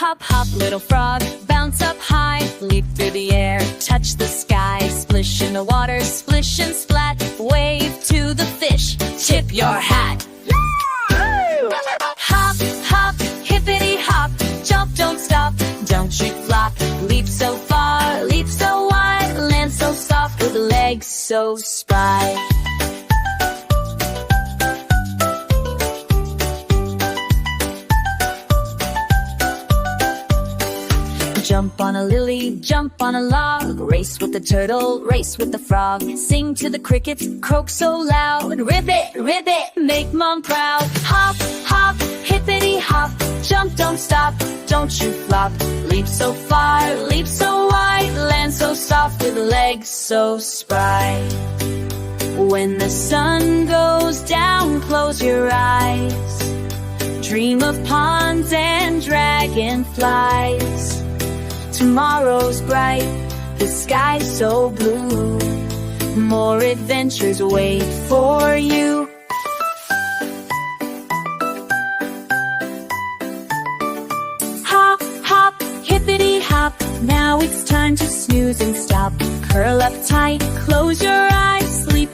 hop, hop, little frog, bounce up high, leap through the air, touch the sky, splish in the water, splish and splat, wave to the fish, tip your hat. Hop, hop, hippity hop, jump, don't stop, don't you flop, leap so far, leap so wide, land so soft with legs so spry. Jump on a lily, jump on a log, race with the turtle, race with the frog, sing to the crickets, croak so loud, ribbit, make mom proud. Hop, hop, hippity hop, jump, don't stop, don't you flop, leap so far, leap so wide, land so soft with legs so spry. When the sun goes down, close your eyes, dream of ponds and dragonflies. Tomorrow's bright, the sky's so blue, more adventures wait for you. Hop, hop, hippity hop, now it's time to snooze and stop. Curl up tight, close your eyes, sleep